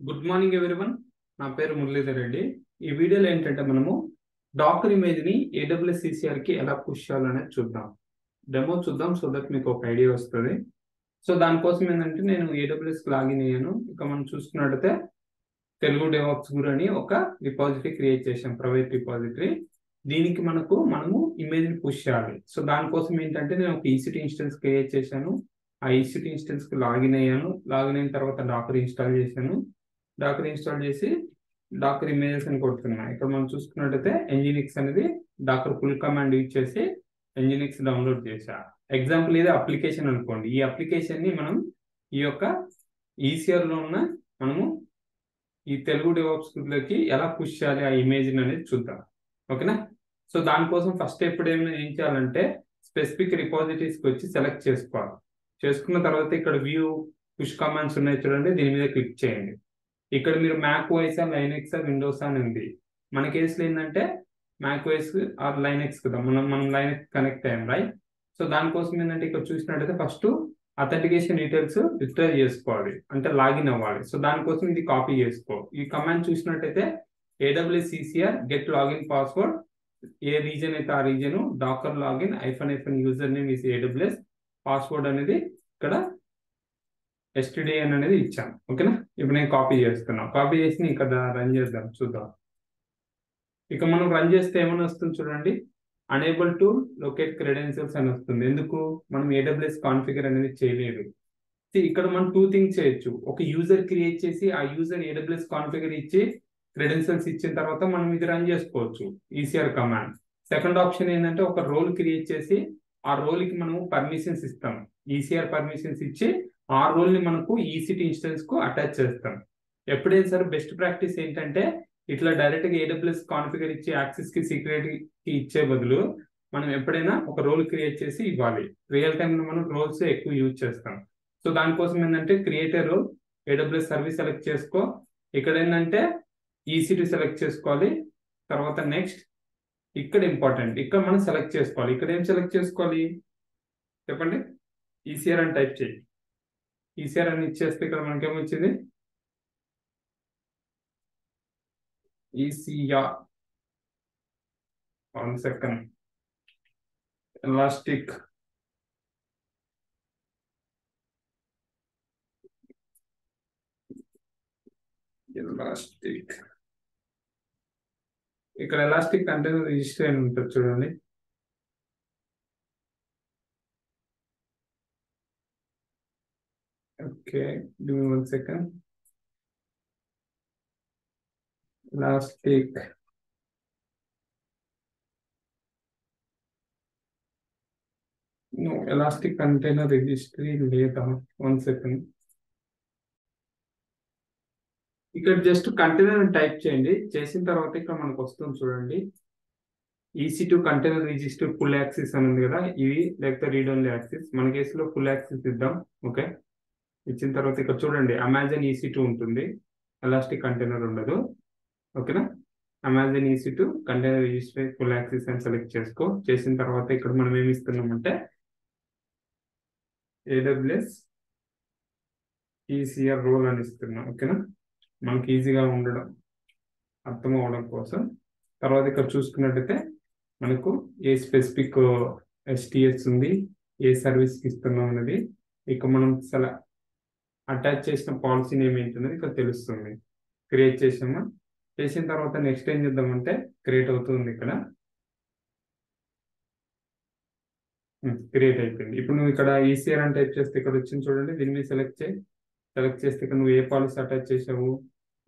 Good morning everyone. నా పేరు మురళీధర్ రెడ్డి. ఈ వీడియోలో ఏంటంటే మనము డాకర్ ఇమేజ్ ని AWS CCR కి ఎలా పుష్ చేయాలనేది చూద్దాం. డెమో చూద్దాం, సో దట్ మీకు ఒక ఐడియా వస్తుంది. సో దానికోసం ఏంటంటే నేను AWS కి లాగిన్ అయ్యాను. ఇక మనం చూసుకున్నట్టయితే తెలుగు డెవాప్స్ గురు అని ఒక రిపాజిటరీ క్రియేట్ చేసాం, ప్రైవేట్ రిపాజిటరీ. దీనికి మనము ఇమేజ్ ని పుష్ చేయాలి. సో దానికోసం ఏంటంటే నేను ఒక EC2 ఇన్స్టెన్స్ క్రియేట్ చేశాను. ఆ EC2 ఇన్స్టెన్స్ కి లాగిన్ అయ్యాను. లాగిన్ అయిన తర్వాత డాకర్ ఇన్స్టాల్ చేశాను. డాకర్ ఇన్స్టాల్ చేసి డాకర్ ఇమేజెస్ అని కొడుతున్నా. ఇక్కడ మనం చూసుకున్నట్టయితే Nginx అనేది డాకర్ ఫుల్ కమాండ్ యూజ్ చేసి Nginx డౌన్లోడ్ చేశా. ఎగ్జాంపుల్ ఇది అప్లికేషన్ అనుకోండి. ఈ అప్లికేషన్ ని మనం ఈ యొక్క ECR లో ఉన్న మనము ఈ తెలుగు డెవాప్స్ లోకి ఎలా పుష్ చేయాలి ఆ ఇమేజ్ అనేది చూద్దాం. ఓకేనా? సో దానికోసం ఫస్ట్ ఎప్పుడు ఏం చేయాలంటే స్పెసిఫిక్ రిపాజిటరీస్కి వచ్చి సెలెక్ట్ చేసుకోవాలి. చేసుకున్న తర్వాత ఇక్కడ వ్యూ పుష్ కమాండ్స్ ఉన్నాయి చూడండి, దీని మీద క్లిక్ చేయండి. ఇక్కడ మీరు మ్యాక్ ఓఎస్ లైనెక్స్ విండోస్ అని ఉంది. మన కేసులో ఏంటంటే మ్యాక్ ఓఎస్ ఆర్ లైనెక్స్ కదా, మనం లైనెక్స్ కనెక్ట్ అయ్యాం, రైట్? సో దానికోసం ఏంటంటే ఇక్కడ చూసినట్టయితే ఫస్ట్ అథెంటికేషన్ డీటెయిల్స్ రిట్రైవ్ చేసుకోవాలి, అంటే లాగిన్ అవ్వాలి. సో దానికోసం ఇది కాపీ చేసుకో. ఈ కమాండ్ చూసినట్టయితే AWS CCR get login password, ఏ రీజన్ అయితే ఆ region, Docker login --- user name is AWS, password అనేది ఇక్కడ STDN అనేది ఇచ్చాను. ఓకేనా? ఇప్పుడు నేను కాపీ చేస్తున్నాను. కాపీ చేసి ఇక్కడ రన్ చేద్దాం, చూద్దాం. ఇక మనం రన్ చేస్తే ఏమైనా వస్తుంది చూడండి, అనేబుల్ టు లొకేట్ క్రెడెన్షియల్స్ అని వస్తుంది. ఎందుకు? మనం AWS కాన్ఫిగర్ అనేది చేయలేదు. ఇక్కడ మనం 2 థింగ్స్ చేయొచ్చు. ఒక యూజర్ క్రియేట్ చేసి ఆ యూజర్ AWS కాన్ఫిగర్ ఇచ్చి క్రెడెన్షియల్స్ ఇచ్చిన తర్వాత మనం ఇది రన్ చేసుకోవచ్చు, ECR కమాండ్. సెకండ్ ఆప్షన్ ఏంటంటే ఒక రోల్ క్రియేట్ చేసి ఆ రోల్ కి మనము పర్మిషన్స్ ఇస్తాం. ECR పర్మిషన్స్ ఇచ్చి ఆ రోల్ ని మనకు EC2 ఇన్స్టెన్స్ కు అటాచ్ చేస్తాం. ఎప్పుడైనా సరే బెస్ట్ ప్రాక్టీస్ ఏంటంటే ఇట్లా డైరెక్ట్ గా AWS కాన్ఫిగర్ ఇచ్చి యాక్సెస్ కి సీక్రెట్ కి ఇచ్చే బదులు మనం ఎప్పుడైనా ఒక రోల్ క్రియేట్ చేసి ఇవ్వాలి. రియల్ టైమ్ లో మనం రోల్స్ ఎక్కువ యూజ్ చేస్తాం. సో దానికోసం ఏంటంటే create a role, AWS service select చేసుకో. ఇక్కడ ఏంటంటే EC2 సెలెక్ట్ చేసుకోవాలి. తర్వాత నెక్స్ట్ ఇక్కడ ఇంపార్టెంట్, ఇక్కడ మనం సెలెక్ట్ చేసుకోవాలి. ఇక్కడ ఏం సెలెక్ట్ చేసుకోవాలి చెప్పండి? ECR అని టైప్ చేయి. ECR అని ఇచ్చేస్తే ఇక్కడ మనకేమొచ్చింది, ECR 1 సెకండ్ ఎలాస్టిక్ ఇక్కడ ఎలాస్టిక్ కంటైనర్ రిజిస్టర్ అని ఉంటుంది చూడండి. Okay, give me 1 second. Elastic elastic container registry లేదా 1 సెకండ్. ఇక్కడ జస్ట్ కంటైనర్ టైప్ చేయండి. చేసిన తర్వాత ఇక్కడ మనకు వస్తుంది చూడండి, EC2 container register full access అని ఉంది కదా, ఇవి లేకపోతే రీడ్ ఓన్లీ యాక్సెస్. మన కేసులో ఫుల్ యాక్సెస్ ఇద్దాం. ఓకే, ఇచ్చిన తర్వాత ఇక్కడ చూడండి అమెజాన్ EC2 ఉంటుంది, ఎలాస్టిక్ కంటైనర్ ఉండదు. ఓకేనా? Amazon EC2 container register full access అని సెలెక్ట్ చేసుకో. చేసిన తర్వాత ఇక్కడ మనం ఏమి ఇస్తున్నామంటే AWS ECR రోల్ అని ఇస్తున్నాం. ఓకేనా? మనకి ఈజీగా ఉండడం, అర్థం అవడం కోసం. తర్వాత ఇక్కడ చూసుకున్నట్టయితే మనకు ఏ స్పెసిఫిక్ STS ఉంది, ఏ సర్వీస్కి ఇస్తున్నాం అనేది, ఇక మనం అటాచ్ చేసిన పాలసీ నేమ్ ఏంటనేది ఇక్కడ తెలుస్తుంది. క్రియేట్ చేసామా? చేసిన తర్వాత నెక్స్ట్ ఏం చేద్దామంటే క్రియేట్ అవుతుంది. ఇక్కడ క్రియేట్ అయిపోయింది. ఇప్పుడు నువ్వు ఇక్కడ ECR అని టైప్ చేస్తే ఇక్కడ వచ్చింది చూడండి, దీని మీద సెలెక్ట్ చేయి. సెలెక్ట్ చేస్తే ఇక్కడ నువ్వు ఏ పాలసీ అటాచ్ చేసావు,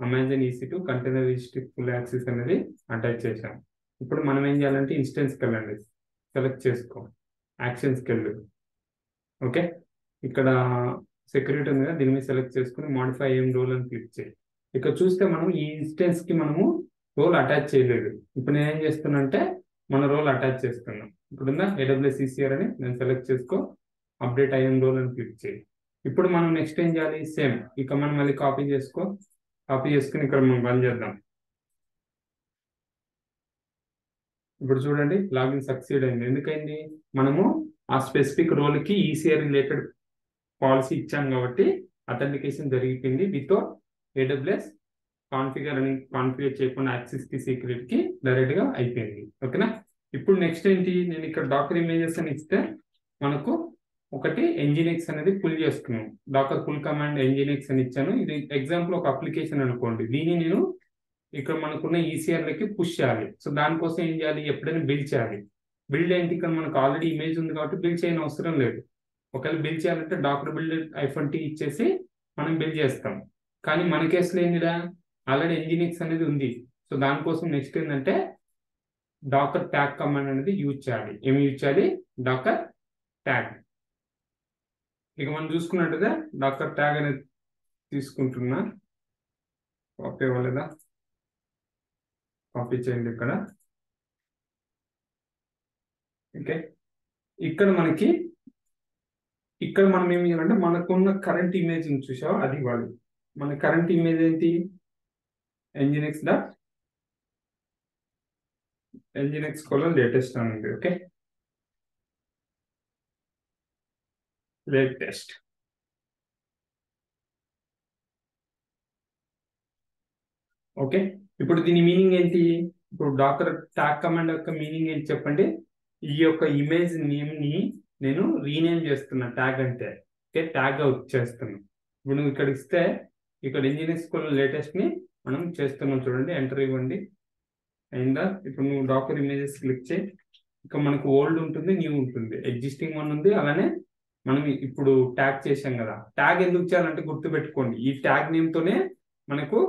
Amazon EC2 container register full access అనేది అటాచ్ చేసాం. ఇప్పుడు మనం ఏం చేయాలంటే ఇన్స్టెన్స్కి వెళ్ళండి, సెలెక్ట్ చేసుకో, యాక్షన్స్కి వెళ్ళు. ఓకే, ఇక్కడ సెక్యూరిటీ ఉంది కదా, దీని మీద సెలెక్ట్ చేసుకుని మాడిఫై ఏం రోల్ అని క్లిక్ చేయి. ఇక్కడ చూస్తే మనం ఈ ఇన్స్టెన్స్కి మనము రోల్ అటాచ్ చేయలేదు. ఇప్పుడు నేనేం చేస్తున్నా అంటే మన రోల్ అటాచ్ చేస్తున్నాం. ఇప్పుడున్న AWS CCR అని నేను సెలెక్ట్ చేసుకో, అప్డేట్ IAM రోల్ అని క్లిక్ చేయి. ఇప్పుడు మనం నెక్స్ట్ ఏం చేయాలి, సేమ్ ఈ కమాండ్ మళ్ళీ కాపీ చేసుకో. కాపీ చేసుకుని ఇక్కడ మనం రన్ చేద్దాం. ఇప్పుడు చూడండి లాగిన్ సక్సీడ్ అయింది. ఎందుకైంది? మనము ఆ స్పెసిఫిక్ రోల్కి ECR రిలేటెడ్ పాలసీ ఇచ్చాం కాబట్టి అథెంటికేషన్ జరిగిపోయింది వితౌట్ AWS కాన్ఫిగర్ చేయకుండా యాక్సెస్ కి సీక్రెట్ కి డైరెక్ట్ గా అయిపోయింది. ఓకేనా. ఇప్పుడు నెక్స్ట్ ఏంటి, నేను ఇక్కడ డాకర్ ఇమేజెస్ అని ఇస్తే మనకు ఒకటి nginx అనేది పుల్ చేసుకున్నాం. డాకర్ పుల్ కమాండ్ nginx అని ఇచ్చాను. ఇది ఎగ్జాంపుల్ ఒక అప్లికేషన్ అనుకోండి. దీన్ని నేను ఇక్కడ మనకున్న ECR లకి పుష్ చేయాలి. సో దానికోసం ఏం చేయాలి, ఎప్పుడైనా బిల్డ్ చేయాలి. బిల్డ్ ఏంటి, ఇక్కడ మనకు ఆల్రెడీ ఇమేజ్ ఉంది కాబట్టి బిల్డ్ చేయని అవసరం లేదు. ఒకవేళ బిల్డ్ చేయాలంటే డాకర్ బిల్డ్ -t ఇచ్చేసి మనం బిల్డ్ చేస్తాం. కానీ మన కేసులో ఏంటిదా, ఆల్రెడీ nginx అనేది ఉంది. సో దానికోసం నెక్స్ట్ ఏంటంటే డాకర్ ట్యాగ్ కమాండ్ అనేది యూజ్ చేయాలి. ఏమి యూజ్ చేయాలి, డాకర్ ట్యాగ్. ఇక మనం చూసుకున్నట్టుగా డాకర్ ట్యాగ్ అనేది తీసుకుంటున్నా. కాపీ అవ్వలేదా, కాపీ చేయండి ఇక్కడ. ఓకే, ఇక్కడ మనం ఏం చేయాలంటే మనకున్న కరెంట్ ఇమేజ్ చూసావా, అది ఇవ్వాలి. మన కరెంట్ ఇమేజ్ ఏంటి, nginx latest అని ఉంది. Okay, latest. ఓకే, ఇప్పుడు దీని మీనింగ్ ఏంటి, ఇప్పుడు డాకర్ ట్యాగ్ కమాండ్ యొక్క మీనింగ్ ఏంటి చెప్పండి. ఈ యొక్క ఇమేజ్ నేమ్ ని నేను రీనేమ్ చేస్తున్నా, ట్యాగ్ అంటే. ఓకే, ట్యాగ్ అవుట్ చేస్తున్నా. ఇప్పుడు నువ్వు ఇక్కడ ఇస్తే ఇక్కడ nginx లేటెస్ట్ ని మనం చేస్తున్నాం. చూడండి, ఎంటర్ ఇవ్వండి. అయిందా. ఇప్పుడు నువ్వు డాకర్ ఇమేజెస్ క్లిక్ చేయి. ఇక మనకు ఓల్డ్ ఉంటుంది, న్యూ ఉంటుంది, ఎగ్జిస్టింగ్ వన్ ఉంది, అలానే మనం ఇప్పుడు ట్యాగ్ చేసాం కదా. ట్యాగ్ ఎందుకు చేయాలంటే గుర్తుపెట్టుకోండి, ఈ ట్యాగ్ నేమ్ తోనే మనకు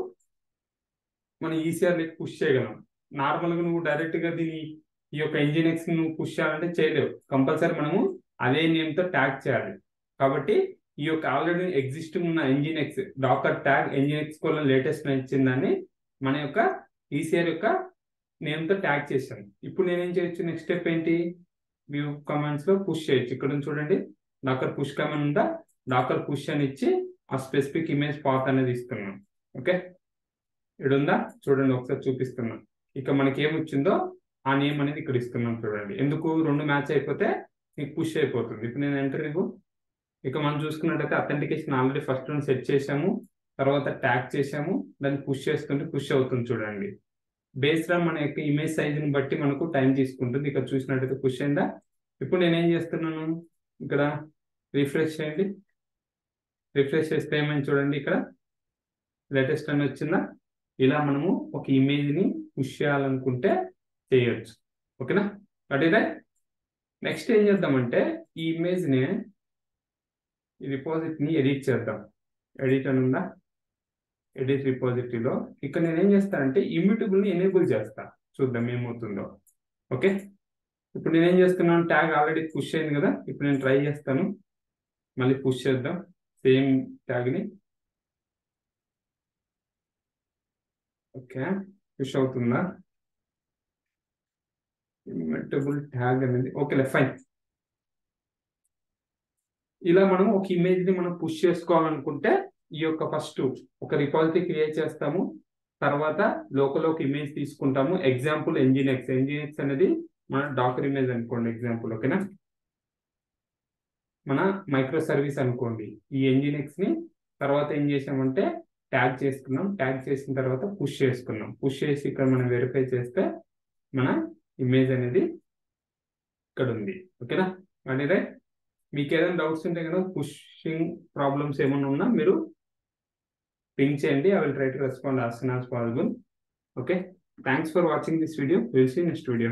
మన ECR లకి పుష్ చేయగలం. నార్మల్ గా నువ్వు డైరెక్ట్ గా ఈ యొక్క nginx నువ్వు పుష్ చేయాలంటే చేయలేవు. కంపల్సరీ మనము అదే నేమ్ తో ట్యాగ్ చేయాలి. కాబట్టి ఈ యొక్క ఆల్రెడీ ఎగ్జిస్టింగ్ ఉన్న nginx Docker tag nginx latest ఇచ్చిందాన్ని మన యొక్క ECR యొక్క నేమ్ తో ట్యాగ్ చేశాను. ఇప్పుడు నేనేం చేయొచ్చు, నెక్స్ట్ స్టెప్ ఏంటి, వ్యూ కమాండ్స్ లో పుష్ చేయొచ్చు. ఇక్కడ చూడండి, డాకర్ పుష్ కమాండ్ ఉందా, డాకర్ పుష్ అని ఇచ్చి ఆ స్పెసిఫిక్ ఇమేజ్ పాత్ అనేది ఇస్తున్నాం. ఓకే, ఇక్కడ ఉందా చూడండి, ఒకసారి చూపిస్తున్నాం. ఇక మనకి ఏమొచ్చిందో ఆ నేమ్ అనేది ఇక్కడ ఇస్తున్నాం. చూడండి, ఎందుకు, రెండు మ్యాచ్ అయిపోతే నీకు పుష్ అయిపోతుంది. ఇప్పుడు నేను ఎంటర్ ఇవ్వు. ఇక మనం చూసుకున్నట్టయితే authentication already first round set చేసాము, తర్వాత ట్యాగ్ చేసాము, దాన్ని పుష్ చేస్తుంటే పుష్ అవుతుంది. చూడండి, బేస్డ్ ఆన్ మన యొక్క ఇమేజ్ సైజుని బట్టి మనకు టైం తీసుకుంటుంది. ఇక్కడ చూసినట్టయితే పుష్ అయిందా. ఇప్పుడు నేనేం చేస్తున్నాను, ఇక్కడ రిఫ్రెష్ చేయండి. రిఫ్రెష్ చేస్తే ఏమైంది చూడండి, ఇక్కడ లేటెస్ట్ అని వచ్చిందా. ఇలా మనము ఒక ఇమేజ్ ని పుష్ చేయాలనుకుంటే చేయొచ్చు. ఓకేనా, అదేదా. నెక్స్ట్ ఏం చేద్దామంటే ఈ ఇమేజ్ ని, ఈ రిపోజిటరీని ఎడిట్ చేద్దాం. ఎడిట్ అని ఉందా, ఎడిట్ రిపోజిటరీలో ఇక్కడ నేనేం చేస్తానంటే ఇమ్యూటబుల్ ని ఎనేబుల్ చేస్తా. చూద్దాం ఏమవుతుందో. ఓకే, ఇప్పుడు నేనేం చేస్తున్నాను, ట్యాగ్ ఆల్రెడీ పుష్ అయింది కదా. ఇప్పుడు నేను ట్రై చేస్తాను, మళ్ళీ పుష్ చేద్దాం సేమ్ ట్యాగ్ ని. ఓకే, పుష్ అవుతుందా, ఇమ్యూటబుల్ ట్యాగ్ అనేది. Okay, fine. ఇలా మనం ఒక ఇమేజ్ ని మనం పుష్ చేసుకోవాలనుకుంటే ఈ యొక్క ఫస్ట్ ఒక రిపాజిటరీ క్రియేట్ చేస్తాము, తర్వాత లోకల్ ఒక ఇమేజ్ తీసుకుంటాము. ఎగ్జాంపుల్ nginx అనేది మన డాకర్ ఇమేజ్ అనుకోండి ఎగ్జాంపుల్. ఓకేనా, మన మైక్రో సర్వీస్ అనుకోండి. ఈ nginx ని తర్వాత ఏం చేసామంటే ట్యాగ్ చేసుకున్నాం. ట్యాగ్ చేసిన తర్వాత పుష్ చేసుకున్నాం. పుష్ చేసి ఇక్కడ మనం వెరిఫై చేస్తే మన ఇమేజ్ అనేది ఇక్కడ ఉంది. ఓకేనా, అంటే మీకు ఏదైనా డౌట్స్ ఉంటే కనుక పుషింగ్ ప్రాబ్లమ్స్ ఏమైనా ఉన్నా మీరు పింగ్ చేయండి. I will try to respond as soon as possible. Okay, thanks for watching this video. We'll see you next video.